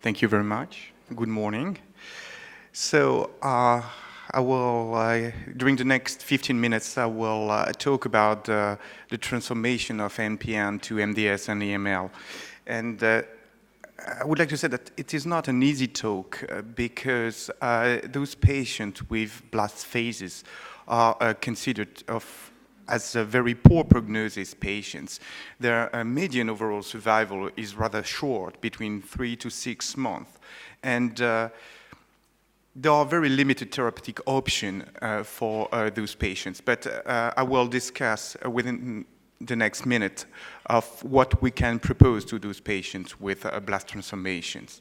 Thank you very much. Good morning. So I will, during the next 15 minutes, I will talk about the transformation of MPN to MDS and AML. And I would like to say that it is not an easy talk because those patients with blast phases are considered as a very poor prognosis patients. Their median overall survival is rather short, between 3 to 6 months. And there are very limited therapeutic options for those patients. But I will discuss within the next minute of what we can propose to those patients with blast transformations.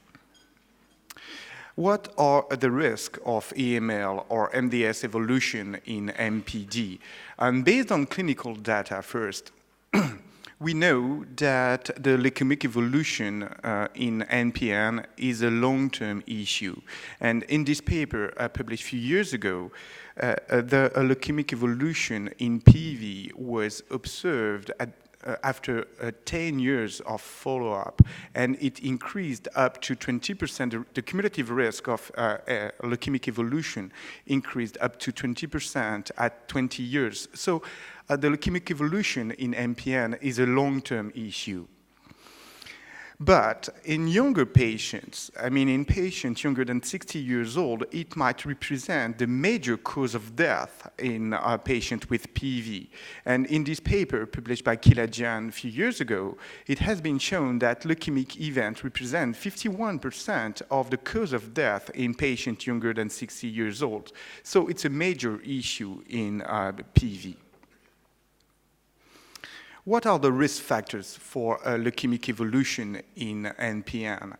What are the risks of AML or MDS evolution in MPD? And based on clinical data first, we know that the leukemic evolution in MPN is a long-term issue. And in this paper published a few years ago, the leukemic evolution in PV was observed after 10 years of follow-up, and it increased up to 20%. The cumulative risk of leukemic evolution increased up to 20% at 20 years. So the leukemic evolution in MPN is a long-term issue. But in younger patients, in patients younger than 60 years old, it might represent the major cause of death in a patient with PV. And in this paper published by Kilajian a few years ago, it has been shown that leukemic events represent 51% of the cause of death in patients younger than 60 years old. So it's a major issue in PV. What are the risk factors for leukemic evolution in MPN?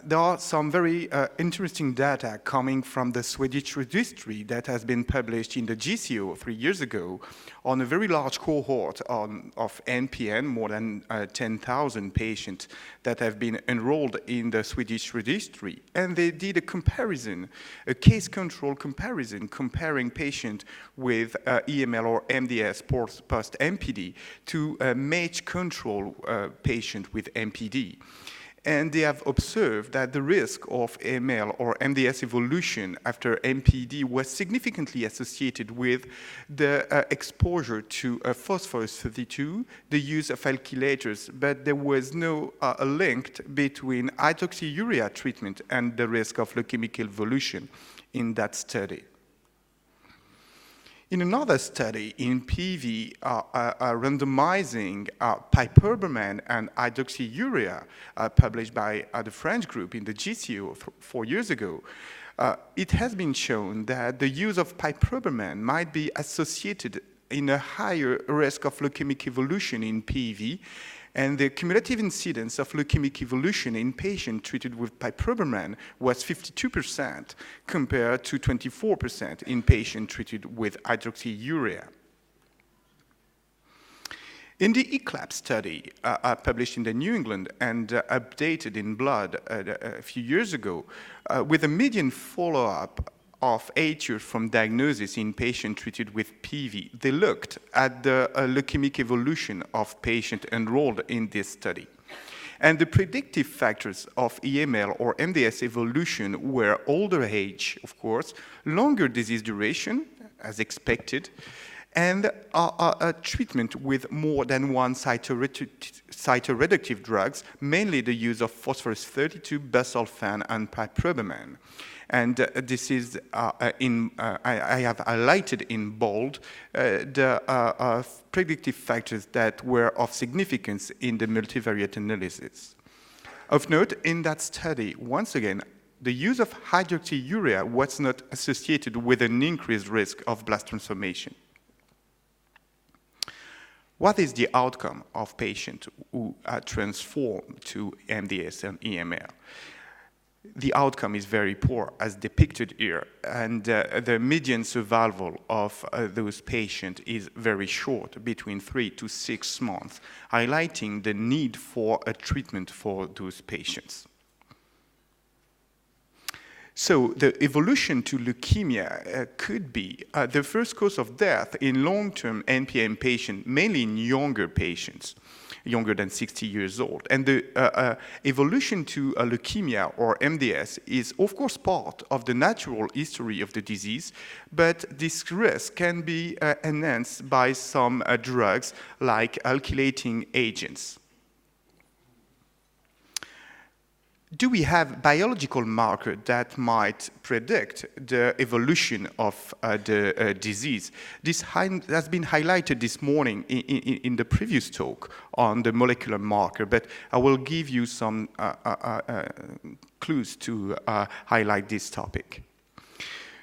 There are some very interesting data coming from the Swedish Registry that has been published in the GCO 3 years ago on a very large cohort of MPN, more than 10,000 patients that have been enrolled in the Swedish Registry. And they did a comparison, a case control comparison, comparing patients with AML or MDS post-MPD to match control patient with MPD. And they have observed that the risk of AML or MDS evolution after MPD was significantly associated with the exposure to phosphorus 32, the use of alkylators, but there was no link between hydroxyurea treatment and the risk of leukemic evolution in that study. In another study in PV, randomizing piperberman and hydroxyurea published by the French group in the GCO 4 years ago, it has been shown that the use of piperberman might be associated in a higher risk of leukemic evolution in PV, and the cumulative incidence of leukemic evolution in patients treated with piperberman was 52% compared to 24% in patients treated with hydroxyurea. In the ECLAP study published in the New England and updated in Blood a few years ago, with a median follow-up of 8 years from diagnosis in patients treated with PV, they looked at the leukemic evolution of patients enrolled in this study. And the predictive factors of AML or MDS evolution were older age, of course, longer disease duration, as expected, and a treatment with more than one cytoreductive drugs, mainly the use of phosphorus 32, busulfan, and piperberman. And this is, I have highlighted in bold the predictive factors that were of significance in the multivariate analysis. Of note, in that study, once again, the use of hydroxyurea was not associated with an increased risk of blast transformation. What is the outcome of patients who are transformed to MDS and AML? The outcome is very poor, as depicted here, and the median survival of those patients is very short, between 3 to 6 months, highlighting the need for a treatment for those patients. So the evolution to leukemia could be the first cause of death in long-term MPN patients, mainly in younger patients. younger than 60 years old. And the evolution to leukemia or MDS is, of course, part of the natural history of the disease, but this risk can be enhanced by some drugs like alkylating agents. Do we have biological markers that might predict the evolution of the disease? This has been highlighted this morning in the previous talk on the molecular marker, but I will give you some clues to highlight this topic.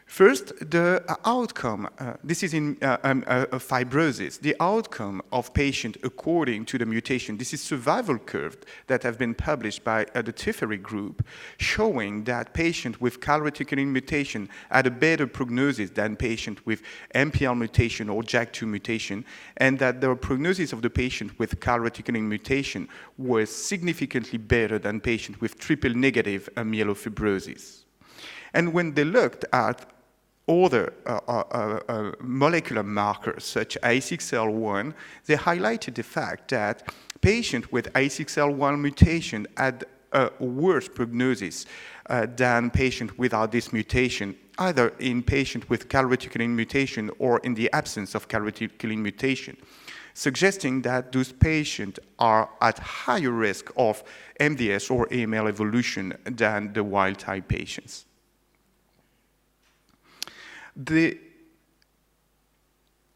First, the outcome, this is in fibrosis, the outcome of patient according to the mutation. This is survival curve that have been published by the Teferi group, showing that patient with calreticulin mutation had a better prognosis than patient with MPL mutation or JAK2 mutation, and that the prognosis of the patient with calreticulin mutation was significantly better than patient with triple negative myelofibrosis. And when they looked at other molecular markers, such as A6L1, they highlighted the fact that patients with A6L1 mutation had a worse prognosis than patients without this mutation, either in patients with calreticulin mutation or in the absence of calreticulin mutation, suggesting that those patients are at higher risk of MDS or AML evolution than the wild-type patients.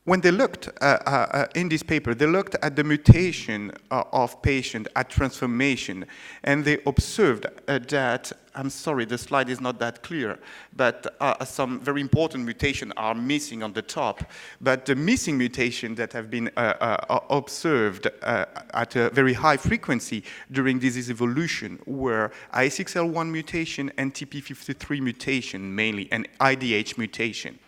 When they looked in this paper, they looked at the mutation of patient at transformation, and they observed that, I'm sorry, the slide is not that clear, but some very important mutations are missing on the top. But the missing mutations that have been observed at a very high frequency during disease evolution were I6L1 mutation and TP53 mutation mainly, and IDH mutation.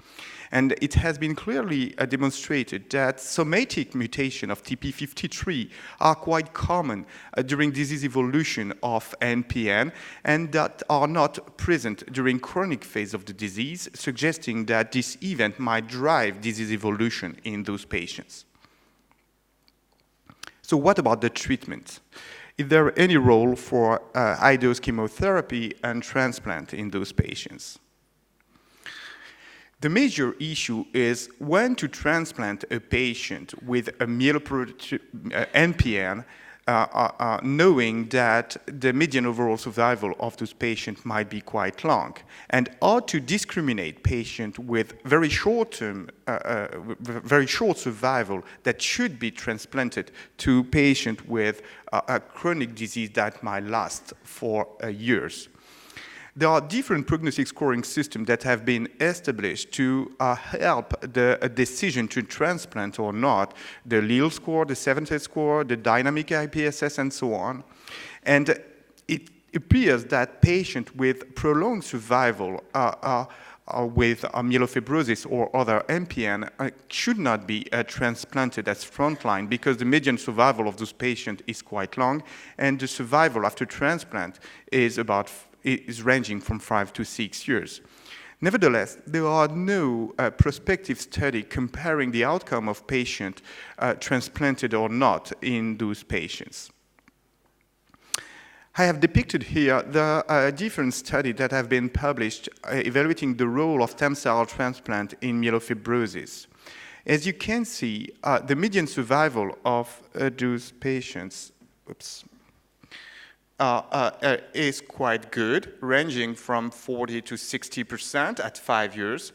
And it has been clearly demonstrated that somatic mutation of TP53 are quite common during disease evolution of MPN, and that are not present during chronic phase of the disease, suggesting that this event might drive disease evolution in those patients. So what about the treatment? Is there any role for high-dose chemotherapy and transplant in those patients? The major issue is when to transplant a patient with a myeloproliferative MPN, knowing that the median overall survival of those patients might be quite long, and how to discriminate patients with very short survival that should be transplanted to patients with a chronic disease that might last for years. There are different prognostic scoring systems that have been established to help the decision to transplant or not, the Lille score, the 7th score, the dynamic IPSS, and so on. And it appears that patients with prolonged survival with myelofibrosis or other MPN should not be transplanted as frontline because the median survival of those patients is quite long, and the survival after transplant is ranging from 5 to 6 years. Nevertheless, there are no prospective studies comparing the outcome of patients transplanted or not in those patients. I have depicted here the different studies that have been published evaluating the role of stem cell transplant in myelofibrosis. As you can see, the median survival of those patients, is quite good, ranging from 40 to 60% at 5 years.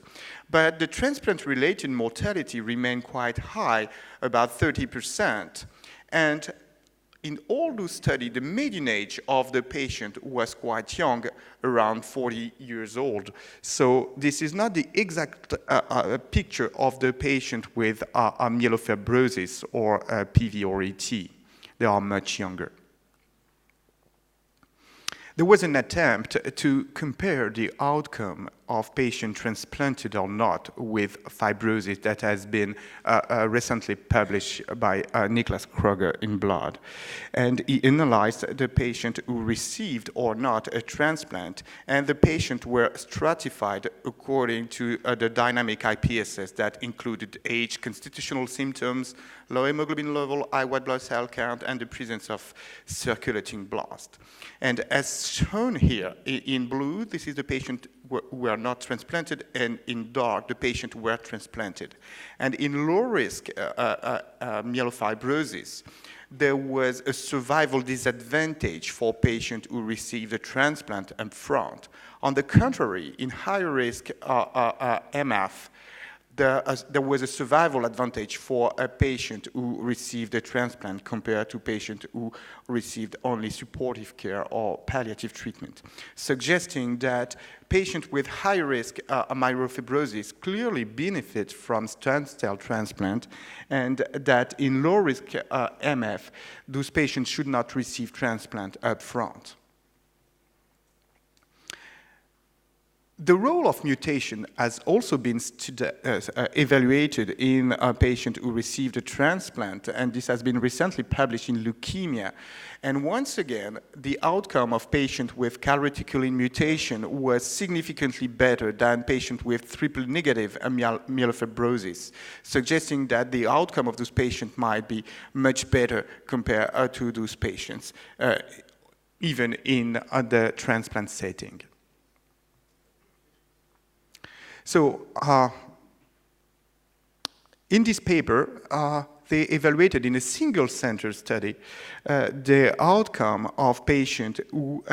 But the transplant-related mortality remained quite high, about 30%. And in all those studies, the median age of the patient was quite young, around 40 years old. So this is not the exact picture of the patient with myelofibrosis or PV or ET. They are much younger. There was an attempt to compare the outcome of patients transplanted or not with fibrosis that has been recently published by Nicholas Kroger in Blood. And he analyzed the patient who received or not a transplant, and the patients were stratified according to the dynamic IPSS that included age, constitutional symptoms, low hemoglobin level, high white blood cell count, and the presence of circulating blast. And as shown here in blue, this is the patient who were not transplanted, and in dark, the patient who were transplanted. And in low risk myelofibrosis, there was a survival disadvantage for patients who received a transplant up front. On the contrary, in high risk MF, there was a survival advantage for a patient who received a transplant compared to a patient who received only supportive care or palliative treatment, suggesting that patients with high-risk myelofibrosis clearly benefit from stem cell transplant, and that in low-risk MF, those patients should not receive transplant up front. The role of mutation has also been evaluated in a patient who received a transplant, and this has been recently published in Leukemia. And once again, the outcome of patients with calreticulin mutation was significantly better than patients with triple-negative myelofibrosis, suggesting that the outcome of those patients might be much better compared to those patients, even in the transplant setting. So in this paper, they evaluated in a single center study the outcome of patients who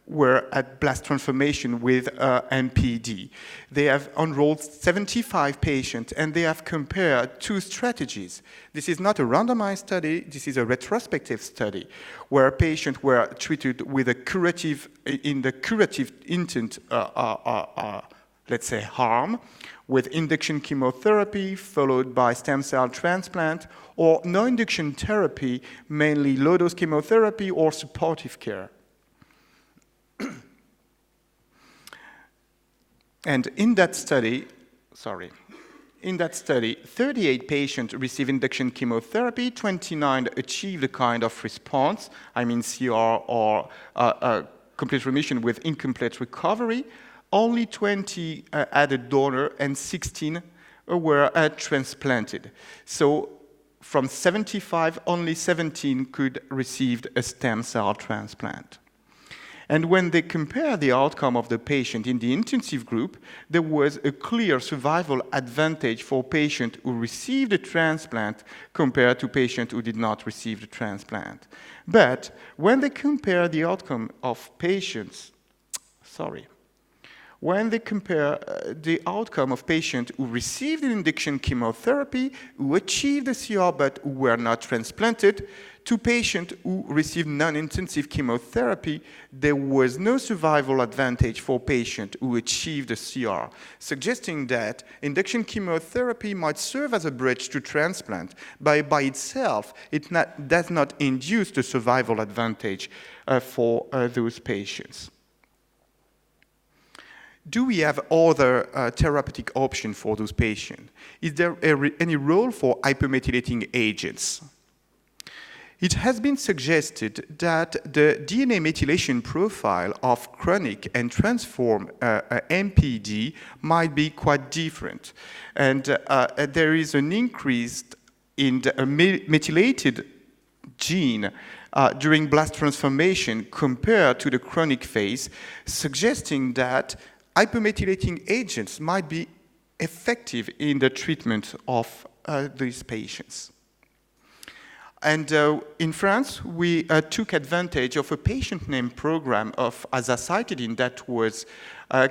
were at blast transformation with MPD. They have enrolled 75 patients, and they have compared two strategies. This is not a randomized study, this is a retrospective study, where patients were treated with a curative, in the curative intent let's say, harm, with induction chemotherapy followed by stem cell transplant, or no induction therapy, mainly low-dose chemotherapy or supportive care. And in that study, 38 patients received induction chemotherapy, 29 achieved a kind of response, I mean CR or complete remission with incomplete recovery. Only 20 had a donor, and 16 were transplanted. So from 75, only 17 could receive a stem cell transplant. And when they compare the outcome of the patient in the intensive group, there was a clear survival advantage for patients who received a transplant compared to patients who did not receive the transplant. But when they compare the outcome of patients, when they compare the outcome of patients who received an induction chemotherapy, who achieved a CR but who were not transplanted, to patients who received non-intensive chemotherapy, there was no survival advantage for patients who achieved a CR, suggesting that induction chemotherapy might serve as a bridge to transplant, but by itself, it does not induce the survival advantage for those patients. Do we have other therapeutic options for those patients? Is there any role for hypomethylating agents? It has been suggested that the DNA methylation profile of chronic and transformed MPD might be quite different. And there is an increase in the methylated gene during blast transformation compared to the chronic phase, suggesting that hypomethylating agents might be effective in the treatment of these patients. And in France, we took advantage of a patient-named program of azacitidine that was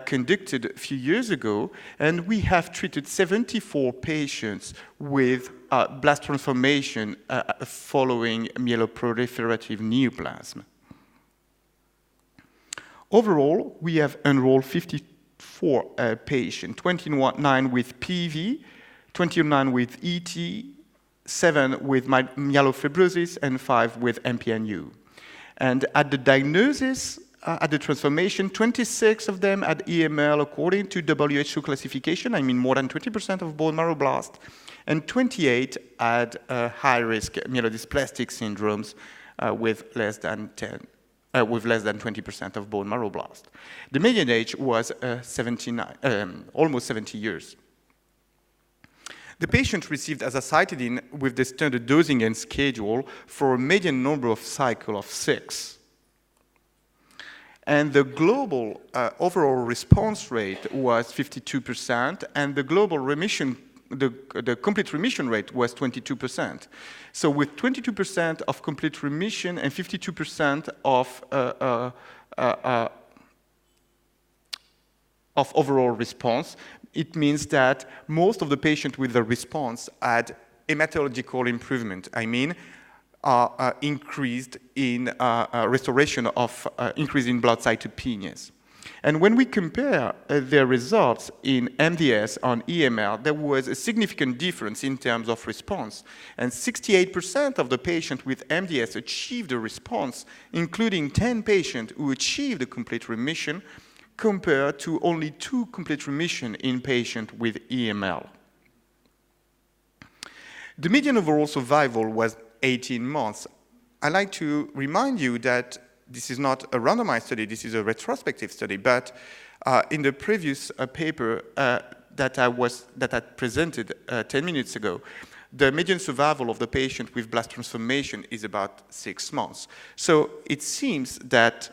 conducted a few years ago, and we have treated 74 patients with blast transformation following myeloproliferative neoplasm. Overall, we have enrolled 54 patients, 29 with PV, 29 with ET, 7 with myelofibrosis, and 5 with MPNU. And at the diagnosis, had the transformation, 26 of them had AML according to WHO classification, I mean more than 20% of bone marrow blast, and 28 had high-risk myelodysplastic syndromes with less than 20% of bone marrow blast. The median age was almost 70 years. The patient received azacitidine with the standard dosing and schedule for a median number of cycles of 6. And the global overall response rate was 52%, and the global remission, the complete remission rate was 22%. So with 22% of complete remission and 52% of overall response, it means that most of the patients with the response had hematological improvement. I mean, increased in restoration of increase in blood cytopenias. And when we compare their results in MDS on AML, there was a significant difference in terms of response. And 68% of the patients with MDS achieved a response, including 10 patients who achieved a complete remission, compared to only 2 complete remission in patients with AML. The median overall survival was 18 months. I'd like to remind you that this is not a randomized study, this is a retrospective study, but in the previous paper that I presented 10 minutes ago, the median survival of the patient with blast transformation is about 6 months. So it seems that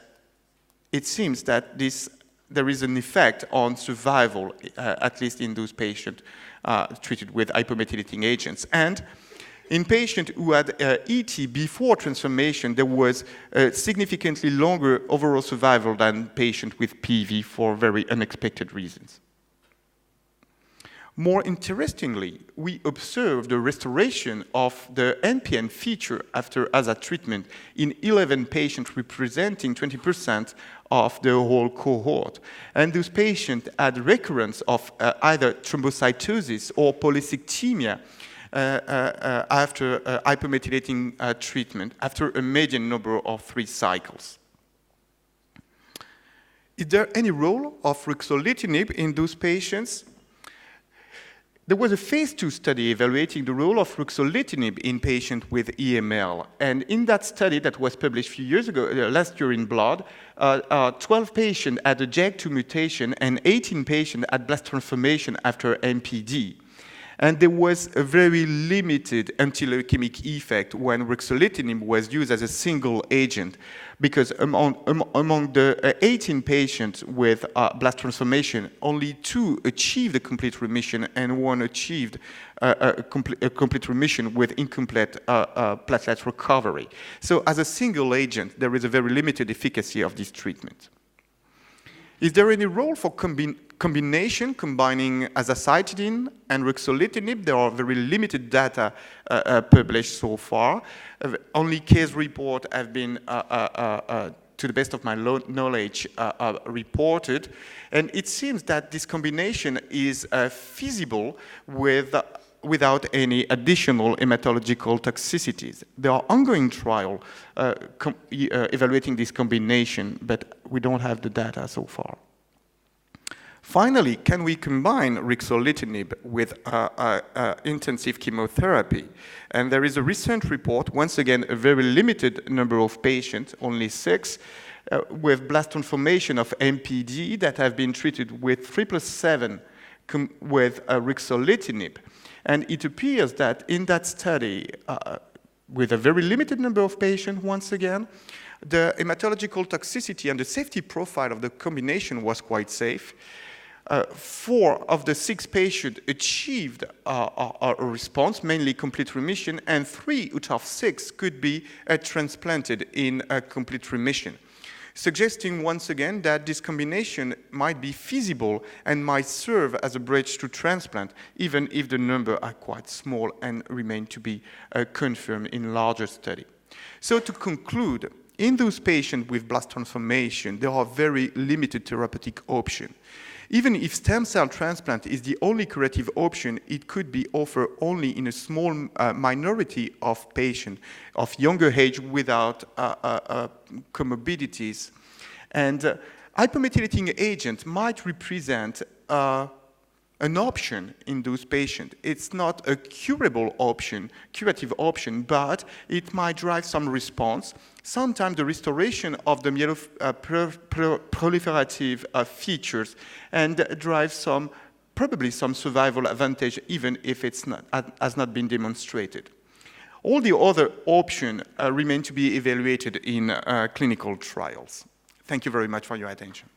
there is an effect on survival, at least in those patients treated with hypomethylating agents. And in patients who had ET before transformation, there was a significantly longer overall survival than patients with PV for very unexpected reasons. More interestingly, we observed the restoration of the MPN feature after AZA treatment in 11 patients, representing 20% of the whole cohort. And those patients had recurrence of either thrombocytosis or polycythemia after hypomethylating treatment, after a median number of 3 cycles. Is there any role of ruxolitinib in those patients? There was a phase 2 study evaluating the role of ruxolitinib in patients with AML. And in that study that was published a few years ago, last year in Blood, 12 patients had a JAK2 mutation and 18 patients had blast transformation after MPD. And there was a very limited anti-leukemic effect when ruxolitinib was used as a single agent, because among the 18 patients with blast transformation, only 2 achieved a complete remission and 1 achieved a complete remission with incomplete platelet recovery. So as a single agent, there is a very limited efficacy of this treatment. Is there any role for combination, combining azacitidine and ruxolitinib? There are very limited data published so far. Only case reports have been, to the best of my knowledge, reported. And it seems that this combination is feasible without any additional hematological toxicities. There are ongoing trials evaluating this combination, but we don't have the data so far. Finally, can we combine ruxolitinib with intensive chemotherapy? And there is a recent report, once again, a very limited number of patients, only 6, with blast transformation of MPD that have been treated with 3+7 with ruxolitinib. And it appears that in that study, with a very limited number of patients, once again, the hematological toxicity and the safety profile of the combination was quite safe. 4 of the 6 patients achieved a response, mainly complete remission, and 3 out of 6 could be transplanted in a complete remission, suggesting once again that this combination might be feasible and might serve as a bridge to transplant, even if the numbers are quite small and remain to be confirmed in larger study. So to conclude, in those patients with blast transformation, there are very limited therapeutic options. Even if stem cell transplant is the only curative option, it could be offered only in a small minority of patients of younger age without comorbidities. And hypomethylating agent might represent an option in those patients. It's not a curative option, but it might drive some response. Sometimes the restoration of the myeloproliferative features and drive probably some survival advantage, even if it's has not been demonstrated. All the other options remain to be evaluated in clinical trials. Thank you very much for your attention.